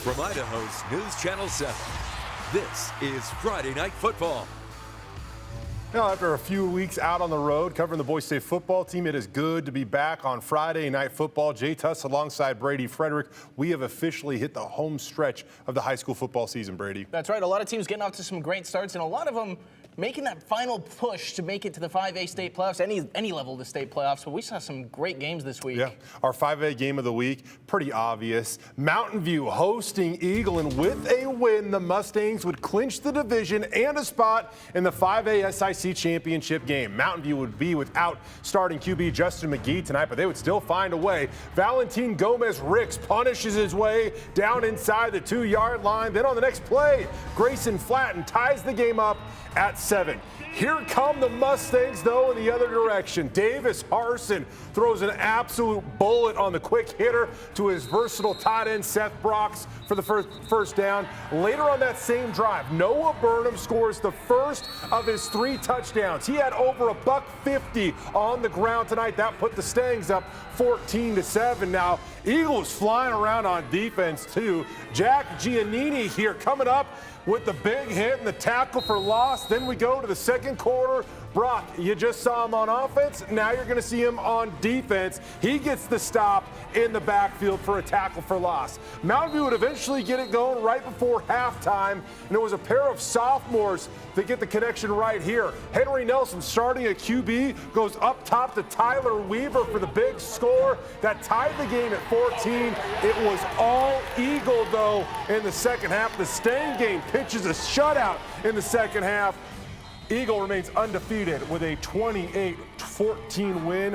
From Idaho's News Channel 7, this is Friday Night Football. Now, after a few weeks out on the road covering the Boise State football team, it is good to be back on Friday Night Football. Tust alongside Brady, Frederick. We have officially hit the home stretch of the high school football season, Brady. That's right. A lot of teams getting off to some great starts, and a lot of them making that final push to make it to the 5A state playoffs, any level of the state playoffs. But we saw some great games this week. Yeah, our 5A game of the week, pretty obvious. Mountain View hosting Eagle, and with a win, the Mustangs would clinch the division and a spot in the 5A SIC championship game. Mountain View would be without starting QB Justin McGee tonight, but they would still find a way. Valentin Gomez-Ricks punishes his way down inside the 2-yard line. Then on the next play, Grayson Flatten ties the game up at 7. Here come the Mustangs, though, in the other direction. Davis Harson throws an absolute bullet on the quick hitter to his versatile tight end, Seth Brox, for the first down. Later on that same drive, Noah Burnham scores the first of his 3 touchdowns. He had over $150 on the ground tonight. That put the Stangs up 14-7. Now, Eagles flying around on defense, too. Jack Giannini here coming up with the big hit and the tackle for loss. Then we go to the second quarter. Brock, you just saw him on offense. Now you're going to see him on defense. He gets the stop in the backfield for a tackle for loss. Mountain View would eventually get it going right before halftime, and it was a pair of sophomores that get the connection right here. Henry Nelson, starting at QB, goes up top to Tyler Weaver for the big score. That tied the game at 14. It was all Eagle, though, in the second half. The Stang game pitches a shutout in the second half. Eagle remains undefeated with a 28-14 win.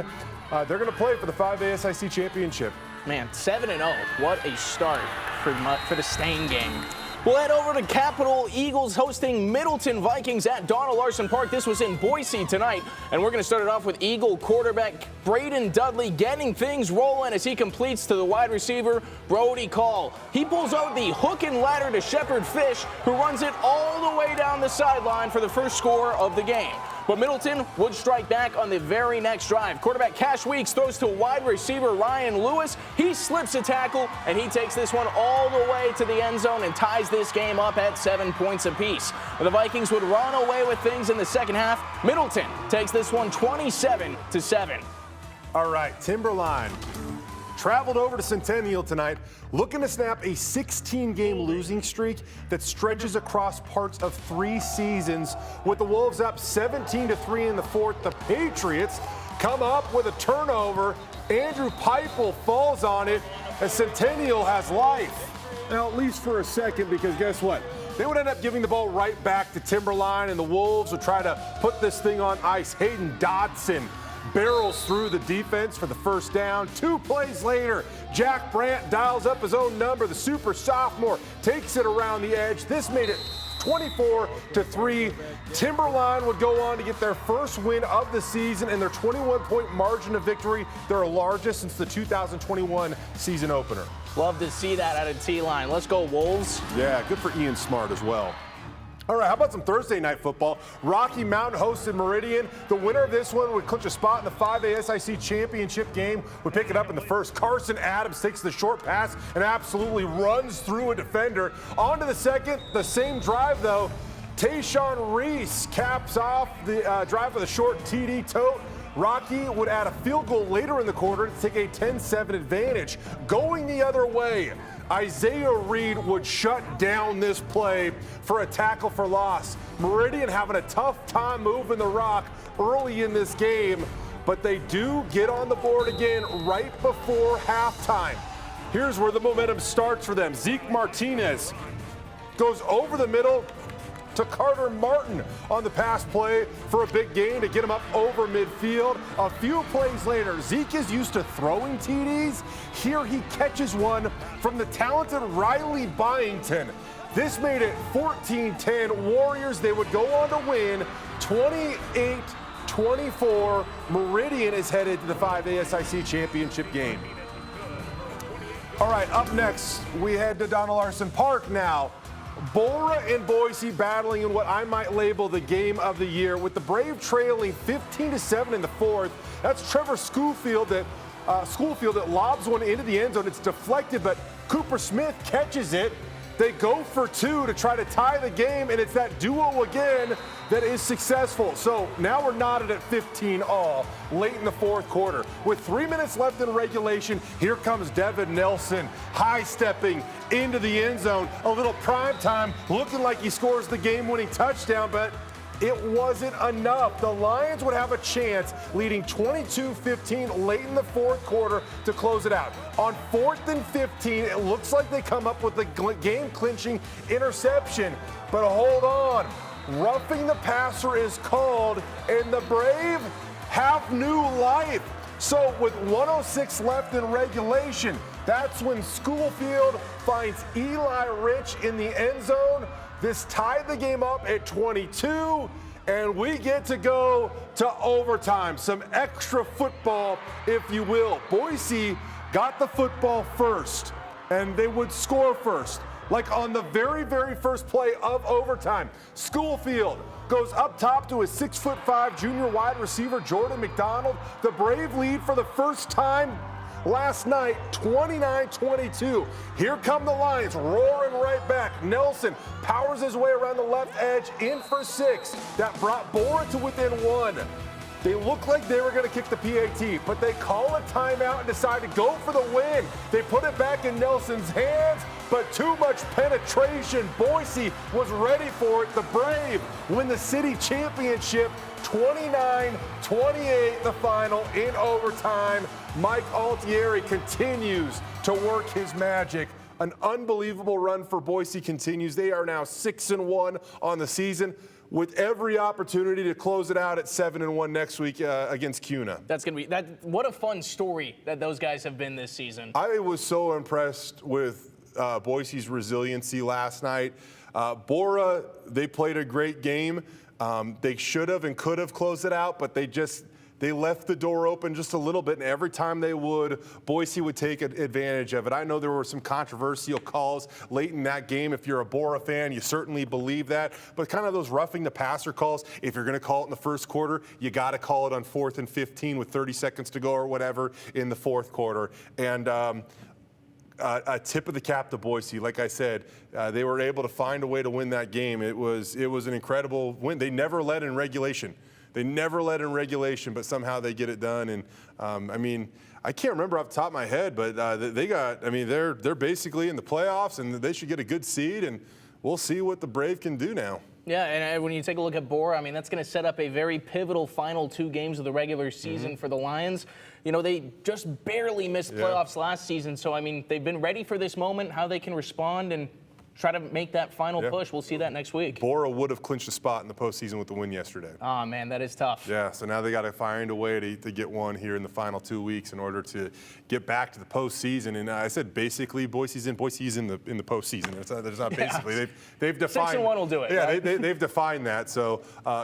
They're going to play for the 5A SIC championship. Man, 7-0. What a start for the Stang game. We'll head over to Capitol. Eagles hosting Middleton Vikings at Donald Larson Park. This was in Boise tonight, and we're going to start it off with Eagle quarterback Braden Dudley getting things rolling as he completes to the wide receiver Brody Call. He pulls out the hook and ladder to Shepherd Fish, who runs it all the way down the sideline for the first score of the game. But Middleton would strike back on the very next drive. Quarterback Cash Weeks throws to wide receiver Ryan Lewis. He slips a tackle, and he takes this one all the way to the end zone and ties this game up at 7 points apiece. The Vikings would run away with things in the second half. Middleton takes this one 27-7. All right, Timberline traveled over to Centennial tonight, looking to snap a 16-game losing streak that stretches across parts of 3 seasons. With the Wolves up 17-3 in the fourth, the Patriots come up with a turnover. Andrew Pipel falls on it, and Centennial has life. Now, at least for a second, because guess what? They would end up giving the ball right back to Timberline, and the Wolves would try to put this thing on ice. Hayden Dodson barrels through the defense for the first down. 2 plays later, Jack Brandt dials up his own number. The super sophomore takes it around the edge. This made it 24-3. Timberline would go on to get their first win of the season and their 21-point margin of victory, their largest since the 2021 season opener. Love to see that out of T-Line. Let's go, Wolves. Yeah, good for Ian Smart as well. All right, how about some Thursday night football? Rocky Mountain hosted Meridian. The winner of this one would clinch a spot in the 5A SIC championship game, would pick it up in the first. Carson Adams takes the short pass and absolutely runs through a defender. On to the second, the same drive though. Tayshawn Reese caps off the drive with a short TD tote. Rocky would add a field goal later in the quarter to take a 10-7 advantage. Going the other way, Isaiah Reed would shut down this play for a tackle for loss. Meridian having a tough time moving the rock early in this game, but they do get on the board again right before halftime. Here's where the momentum starts for them. Zeke Martinez goes over the middle to Carter Martin on the pass play for a big gain to get him up over midfield. A few plays later, Zeke is used to throwing TDs. Here he catches one from the talented Riley Byington. This made it 14-10 Warriors. They would go on to win 28-24. Meridian is headed to the 5A SIC championship game. All right, up next, we head to Donald Larson Park now. Borah and Boise battling in what I might label the game of the year, with the Brave trailing 15-7 in the fourth. That's Trevor Schofield that lobs one into the end zone. It's deflected, but Cooper Smith catches it. They go for 2 to try to tie the game, and it's that duo again that is successful. So now we're knotted at 15 all late in the fourth quarter. With 3 minutes left in regulation, here comes Javon Nelson high-stepping into the end zone. A little prime time, looking like he scores the game-winning touchdown, but it wasn't enough. The Lions would have a chance, leading 22-15 late in the fourth quarter to close it out. On 4th and 15, it looks like they come up with a game-clinching interception. But hold on. Roughing the passer is called, and the Brave have new life. So with 1:06 left in regulation, that's when Schoolfield finds Eli Rich in the end zone. This tied the game up at 22, and we get to go to overtime. Some extra football, if you will. Boise got the football first, and they would score first. Like on the very, very first play of overtime, Schoolfield goes up top to his 6'5" junior wide receiver, Jordan McDonald. The Brave lead for the first time last night, 29-22. Here come the Lions, roaring right back. Nelson powers his way around the left edge, in for 6. That brought Borah to within 1. They looked like they were going to kick the PAT, but they call a timeout and decide to go for the win. They put it back in Nelson's hands, but too much penetration. Boise was ready for it. The Brave win the city championship, 29-28 the final in overtime. Mike Altieri continues to work his magic. An unbelievable run for Boise continues. They are now 6-1 on the season, with every opportunity to close it out at 7-1 next week against CUNA. That's going to be what a fun story that those guys have been this season. I was so impressed with Boise's resiliency last night. Borah, they played a great game. They should have and could have closed it out, but they left the door open just a little bit, and every time they would, Boise would take advantage of it. I know there were some controversial calls late in that game. If you're a Borah fan, you certainly believe that. But kind of those roughing the passer calls, if you're going to call it in the first quarter, you got to call it on 4th and 15 with 30 seconds to go or whatever in the fourth quarter. And a tip of the cap to Boise. Like I said, they were able to find a way to win that game. It was an incredible win. They never led in regulation. They never led in regulation, but somehow they get it done. And I can't remember off the top of my head, but they're basically in the playoffs, and they should get a good seed. And we'll see what the Brave can do now. Yeah, and when you take a look at Borah, that's going to set up a very pivotal final 2 games of the regular season for the Lions. You know, they just barely missed playoffs last season, so they've been ready for this moment, how they can respond and try to make that final push. We'll see that next week. Borah would have clinched a spot in the postseason with the win yesterday. Oh, man, that is tough. Yeah, so now they got to find a way to get one here in the final 2 weeks in order to get back to the postseason. And I said basically Boise's in the postseason. There's not basically. They've defined. 6-1 will do it. Yeah, right? they've defined that. So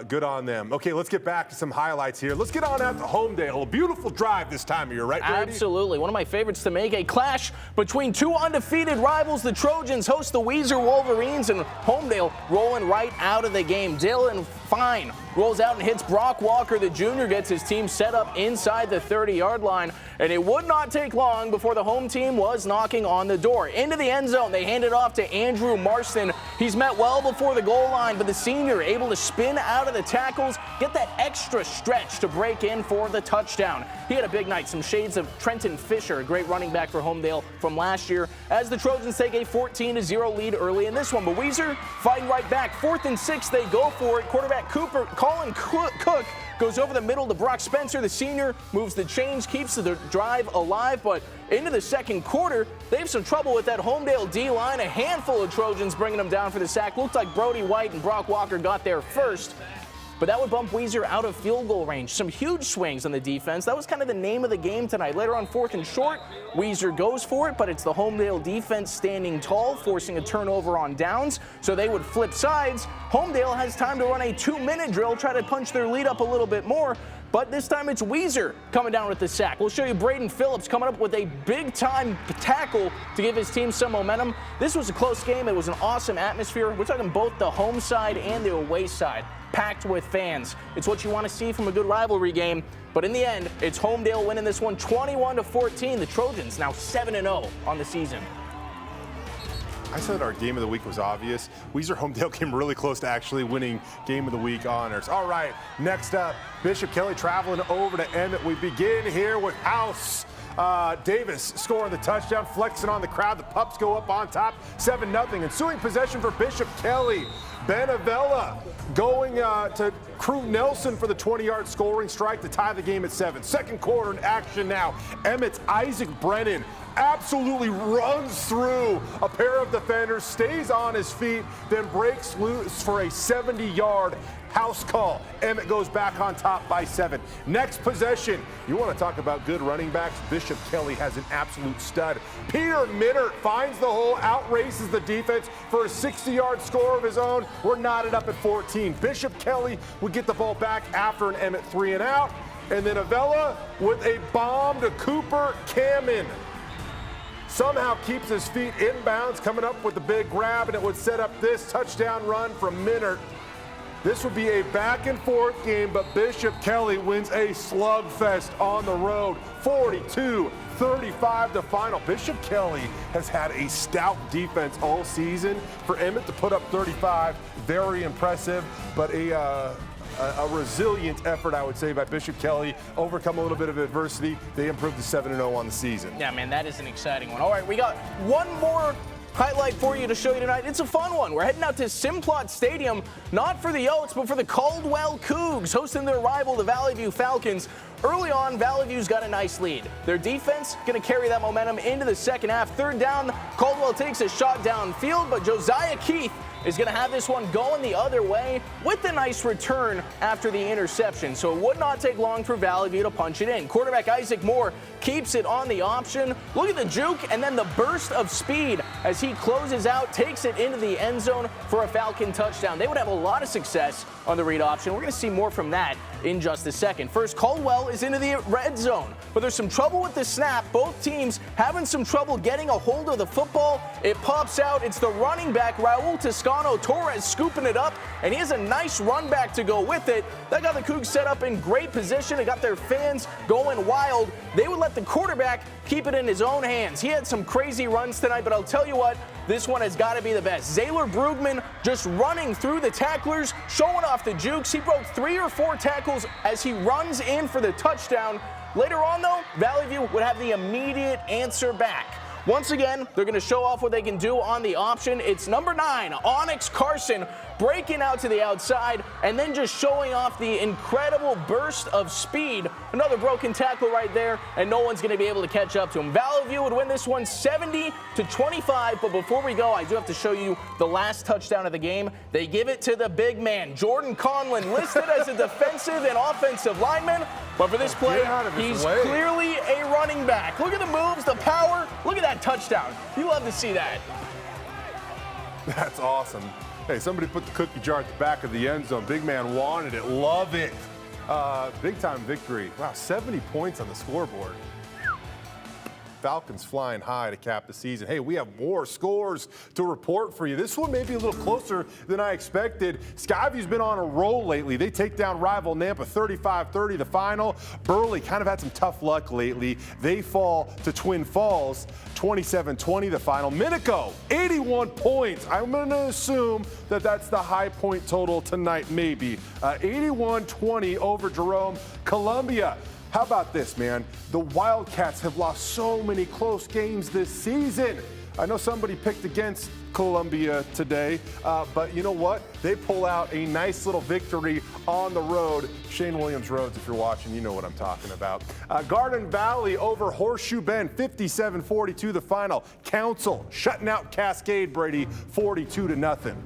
good on them. Okay, let's get back to some highlights here. Let's get on out to Homedale. A beautiful drive this time of year, right, Brady? Absolutely. One of my favorites to make. A clash between 2 undefeated rivals. The Trojans host the Weiser Wolverines, and Homedale rolling right out of the game. Dylan Fine rolls out and hits Brock Walker. The junior gets his team set up inside the 30-yard line, and it would not take long before the home team was knocking on the door. Into the end zone, they hand it off to Andrew Marston. He's met well before the goal line, but the senior able to spin out of the tackles, get that extra stretch to break in for the touchdown. He had a big night. Some shades of Trenton Fisher, a great running back for Homedale from last year, as the Trojans take a 14-0 lead early in this one. But Weiser fighting right back. 4th and 6, they go for it. Quarterback Colin Cook goes over the middle to Brock Spencer. The senior moves the chains, keeps the drive alive, but into the second quarter, they have some trouble with that Homedale D-line. A handful of Trojans bringing them down for the sack. Looked like Brody White and Brock Walker got there first, but that would bump Weiser out of field goal range. Some huge swings on the defense. That was kind of the name of the game tonight. Later on 4th and short, Weiser goes for it, but it's the Homedale defense standing tall, forcing a turnover on downs, so they would flip sides. Homedale has time to run a 2-minute drill, try to punch their lead up a little bit more, but this time it's Weiser coming down with the sack. We'll show you Braden Phillips coming up with a big-time tackle to give his team some momentum. This was a close game. It was an awesome atmosphere. We're talking both the home side and the away side, packed with fans. It's what you want to see from a good rivalry game. But in the end, it's Homedale winning this one 21-14. The Trojans now 7-0 on the season. I said our game of the week was obvious. Weiser Homedale came really close to actually winning game of the week honors. All right, next up, Bishop Kelly traveling over to Emmett. We begin here with House. Davis scoring the touchdown, flexing on the crowd. The Pups go up on top, 7-0. Ensuing possession for Bishop Kelly. Benavella going to Crew Nelson for the 20-yard scoring strike to tie the game at 7. Second quarter in action now. Emmett's Isaac Brennan absolutely runs through a pair of defenders, stays on his feet, then breaks loose for a 70-yard house call. Emmett goes back on top by 7. Next possession, you want to talk about good running backs? Bishop Kelly has an absolute stud. Peter Minnert finds the hole, outraces the defense for a 60-yard score of his own. We're knotted up at 14. Bishop Kelly would get the ball back after an Emmett 3 and out. And then Avella with a bomb to Cooper Kamen. Somehow keeps his feet inbounds, coming up with the big grab, and it would set up this touchdown run from Minnert. This would be a back-and-forth game, but Bishop Kelly wins a slugfest on the road, 42-35 the final. Bishop Kelly has had a stout defense all season. For Emmett to put up 35, very impressive, but a resilient effort, I would say, by Bishop Kelly. Overcome a little bit of adversity. They improved to 7-0 on the season. Yeah, man, that is an exciting one. All right, we got one more highlight for you to show you tonight. It's a fun one. We're heading out to Simplot Stadium, not for the Oats, but for the Caldwell Cougs, hosting their rival, the Valley View Falcons. Early on, Valley View's got a nice lead. Their defense going to carry that momentum into the second half. Third down, Caldwell takes a shot downfield, but Josiah Keith is going to have this one going the other way with a nice return after the interception. So it would not take long for Valley View to punch it in. Quarterback Isaac Moore keeps it on the option. Look at the juke and then the burst of speed as he closes out, takes it into the end zone for a Falcon touchdown. They would have a lot of success on the read option. We're going to see more from that in just a second. First, Caldwell is into the red zone, but there's some trouble with the snap. Both teams having some trouble getting a hold of the football. It pops out. It's the running back, Raul Toscano-Torres, scooping it up, and he has a nice run back to go with it. That got the Cougs set up in great position. It got their fans going wild. They would let the quarterback keep it in his own hands. He had some crazy runs tonight, but I'll tell you what, this one has got to be the best. Zaylor Brugman just running through the tacklers, showing off the jukes. He broke 3 or 4 tackles as he runs in for the touchdown. Later on, though, Valley View would have the immediate answer back. Once again, they're going to show off what they can do on the option. It's number 9, Onyx Carson, breaking out to the outside and then just showing off the incredible burst of speed. Another broken tackle right there, and no one's going to be able to catch up to him. Valley View would win this one 70-25, but before we go, I do have to show you the last touchdown of the game. They give it to the big man, Jordan Conlon, listed as a defensive and offensive lineman, but for this play, he's clearly a running back. Look at the moves, the power. Look at that touchdown. You love to see that. That's awesome. Hey, somebody put the cookie jar at the back of the end zone. Big man wanted it. Love it. Big-time victory. Wow, 70 points on the scoreboard. Falcons flying high to cap the season. Hey, we have more scores to report for you. This one may be a little closer than I expected. Skyview's been on a roll lately. They take down rival Nampa 35-30 the final. Burley kind of had some tough luck lately. They fall to Twin Falls 27-20 the final. Minico, 81 points. I'm going to assume that that's the high point total tonight, maybe. 81-20 over Jerome. Columbia. How about this, man? The Wildcats have lost so many close games this season. I know somebody picked against Columbia today, but you know what? They pull out a nice little victory on the road. Shane Williams Roads, if you're watching, you know what I'm talking about. Garden Valley over Horseshoe Bend, 57-42 the final. Council shutting out Cascade, Brady, 42-0.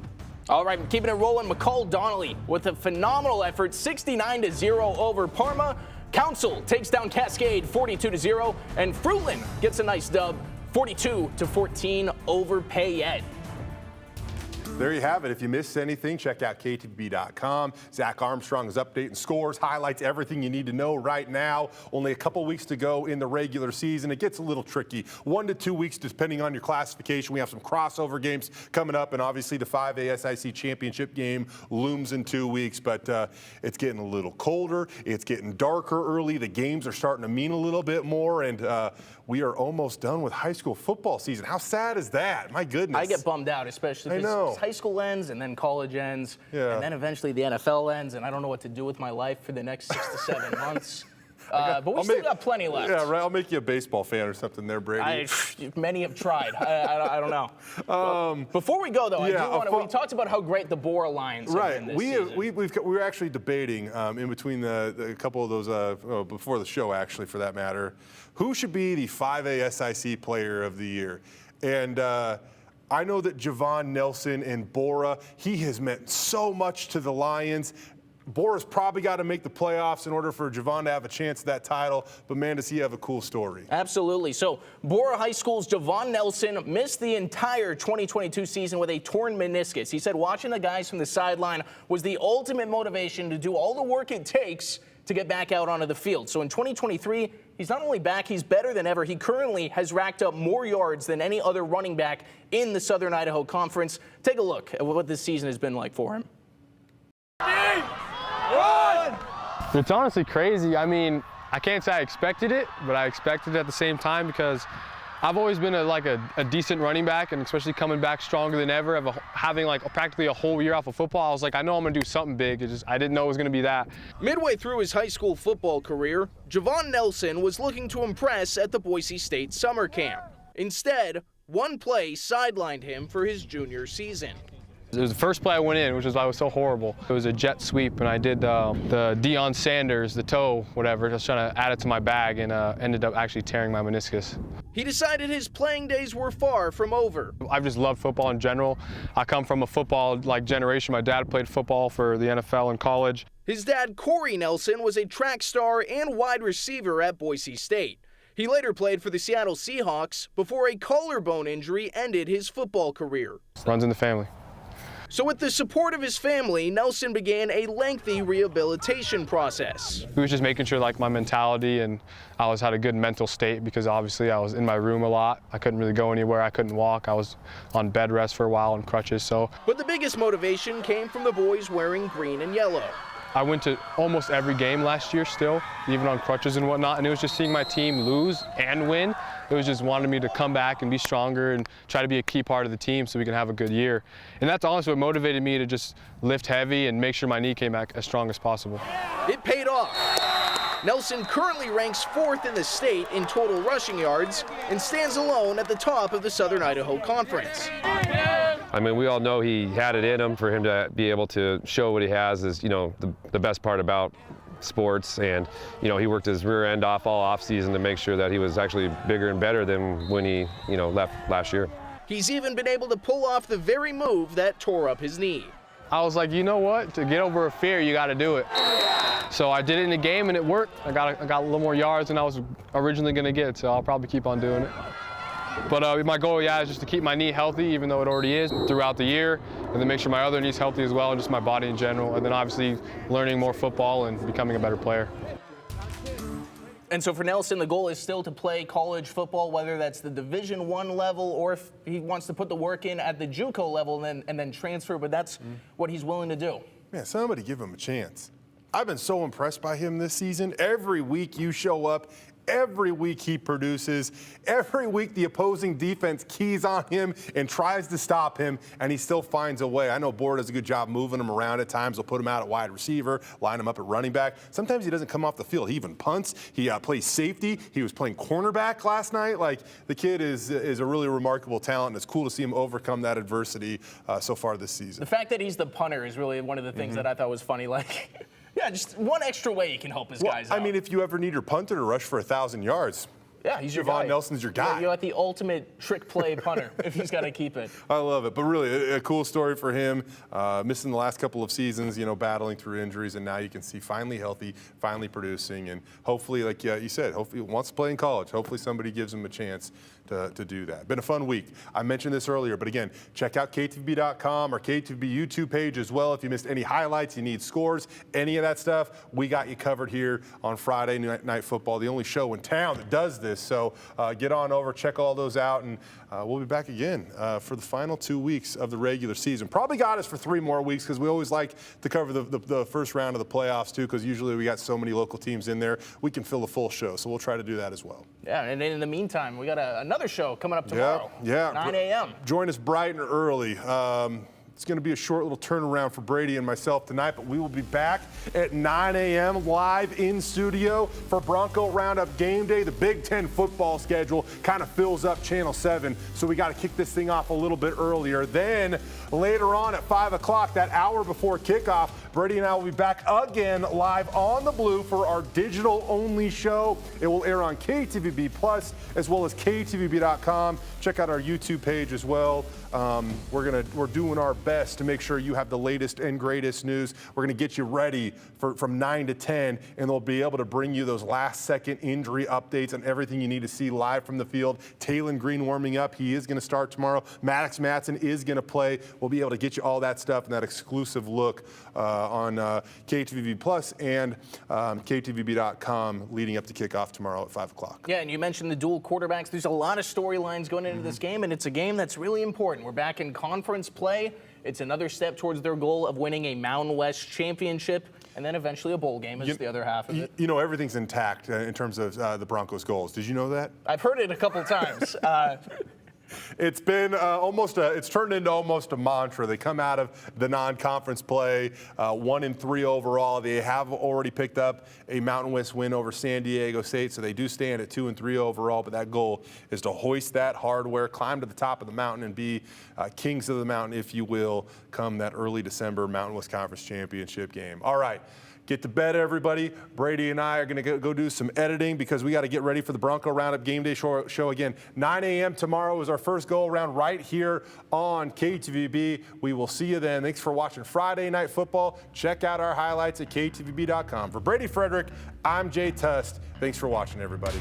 All right, keeping it rolling. McCall Donnelly with a phenomenal effort, 69-0 over Parma. Council takes down Cascade 42-0, and Fruitland gets a nice dub 42-14 over Payette. There you have it. If you missed anything, check out KTVB.com. Zach Armstrong is updating scores, highlights, everything you need to know right now. Only a couple weeks to go in the regular season. It gets a little tricky. 1 to 2 weeks, depending on your classification. We have some crossover games coming up, and obviously the 5A SIC championship game looms in 2 weeks. But it's getting a little colder. It's getting darker early. The games are starting to mean a little bit more, and we are almost done with high school football season. How sad is that? My goodness. I get bummed out, especially because high school ends and then college ends, and then eventually the NFL ends, and I don't know what to do with my life for the next 6 to 7 months. But we still got plenty left. Yeah, right. I'll make you a baseball fan or something there, Brady. Many have tried. I don't know. Well, before we go, though, I do want to. We talked about how great the Borah Lions have been this season. We were actually debating in between a couple of those before the show, actually, for that matter, who should be the 5A SIC Player of the Year, and. I know that Javon Nelson in Borah, he has meant so much to the Lions. Borah's probably got to make the playoffs in order for Javon to have a chance at that title, but man, does he have a cool story. Absolutely. So Borah High School's Javon Nelson missed the entire 2022 season with a torn meniscus. He said watching the guys from the sideline was the ultimate motivation to do all the work it takes to get back out onto the field. So in 2023, he's not only back, he's better than ever. He currently has racked up more yards than any other running back in the Southern Idaho Conference. Take a look at what this season has been like for him. It's honestly crazy. I mean, I can't say I expected it, but I expected it at the same time because I've always been a decent running back, and especially coming back stronger than ever, having practically a whole year off of football. I was like, I know I'm gonna do something big. I didn't know it was gonna be that. Midway through his high school football career, Javon Nelson was looking to impress at the Boise State summer camp. Instead, one play sidelined him for his junior season. It was the first play I went in, which is why it was so horrible. It was a jet sweep, and I did the Deion Sanders, the toe, whatever. I was trying to add it to my bag, and ended up actually tearing my meniscus. He decided his playing days were far from over. I've just loved football in general. I come from a football generation. My dad played football for the NFL in college. His dad, Corey Nelson, was a track star and wide receiver at Boise State. He later played for the Seattle Seahawks before a collarbone injury ended his football career. Runs in the family. So with the support of his family, Nelson began a lengthy rehabilitation process. He was just making sure my mentality and I had a good mental state, because obviously I was in my room a lot. I couldn't really go anywhere. I couldn't walk. I was on bed rest for a while and crutches. But the biggest motivation came from the boys wearing green and yellow. I went to almost every game last year still, even on crutches and whatnot, and it was just seeing my team lose and win. It was just wanting me to come back and be stronger and try to be a key part of the team so we can have a good year. And that's honestly what motivated me to just lift heavy and make sure my knee came back as strong as possible. It paid off. Nelson currently ranks 4th in the state in total rushing yards and stands alone at the top of the Southern Idaho Conference. I mean, we all know he had it in him. For him to be able to show what he has is, the best part about sports. And, he worked his rear end off all offseason to make sure that he was actually bigger and better than when he, left last year. He's even been able to pull off the very move that tore up his knee. I was like, you know what? To get over a fear, you got to do it. So I did it in the game, and it worked. I got a little more yards than I was originally going to get, so I'll probably keep on doing it. But my goal, is just to keep my knee healthy, even though it already is, throughout the year, and then make sure my other knee's healthy as well, and just my body in general, and then obviously learning more football and becoming a better player. And so for Nelson, the goal is still to play college football, whether that's the Division I level or if he wants to put the work in at the JUCO level and then transfer, but that's what he's willing to do. Man, somebody give him a chance. I've been so impressed by him this season. Every week you show up, every week he produces. Every week the opposing defense keys on him and tries to stop him, and he still finds a way. I know Borah does a good job moving him around at times. They'll put him out at wide receiver, line him up at running back. Sometimes he doesn't come off the field. He even punts. He plays safety. He was playing cornerback last night. The kid is a really remarkable talent, and it's cool to see him overcome that adversity so far this season. The fact that he's the punter is really one of the things that I thought was funny. Yeah, just one extra way you can help his guys out. I mean, if you ever need your punter to rush for 1,000 yards, yeah, he's your guy. Javon Nelson's your guy. You're at the ultimate trick play punter if he's got to keep it. I love it. But really, a cool story for him. Missing the last couple of seasons, battling through injuries, and now you can see finally healthy, finally producing, and hopefully, like you said, hopefully he wants to play in college. Hopefully somebody gives him a chance to do that. Been a fun week. I mentioned this earlier, but again, check out KTVB.com or KTVB YouTube page as well. If you missed any highlights, you need scores, any of that stuff, we got you covered here on Friday Night Football, the only show in town that does this. So get on over, check all those out, and we'll be back again for the final 2 weeks of the regular season. Probably got us for 3 more weeks because we always like to cover the first round of the playoffs too, because usually we got so many local teams in there, we can fill a full show. So we'll try to do that as well. Yeah, and in the meantime, we got another show coming up tomorrow. Yeah. 9 a.m. Join us bright and early. It's going to be a short little turnaround for Brady and myself tonight, but we will be back at 9 a.m. live in studio for Bronco Roundup Game Day. The Big Ten football schedule kind of fills up Channel 7, so we got to kick this thing off a little bit earlier. Then later on at 5 o'clock, that hour before kickoff, Brady and I will be back again live on the Blue for our digital-only show. It will air on KTVB Plus as well as KTVB.com. Check out our YouTube page as well. We're doing our best to make sure you have the latest and greatest news. We're going to get you ready from 9 to 10, and they'll be able to bring you those last-second injury updates and everything you need to see live from the field. Taylon Green warming up. He is going to start tomorrow. Maddox Matson is going to play. We'll be able to get you all that stuff and that exclusive look on KTVB Plus and KTVB.com leading up to kickoff tomorrow at 5 o'clock. Yeah, and you mentioned the dual quarterbacks. There's a lot of storylines going into this game, and it's a game that's really important. We're back in conference play. It's another step towards their goal of winning a Mountain West championship, and then eventually a bowl game is the other half of it. You know, everything's intact in terms of the Broncos' goals. Did you know that? I've heard it a couple times. It's been it's turned into almost a mantra. They come out of the non-conference play 1-3 overall. They have already picked up a Mountain West win over San Diego State, so they do stand at 2-3 overall. But that goal is to hoist that hardware, climb to the top of the mountain, and be kings of the mountain, if you will, come that early December Mountain West Conference Championship game. All right. Get to bed, everybody. Brady and I are going to go do some editing because we got to get ready for the Bronco Roundup Game Day show again. 9 a.m. tomorrow is our first go-around right here on KTVB. We will see you then. Thanks for watching Friday Night Football. Check out our highlights at KTVB.com. For Brady Frederick, I'm Jay Tust. Thanks for watching, everybody.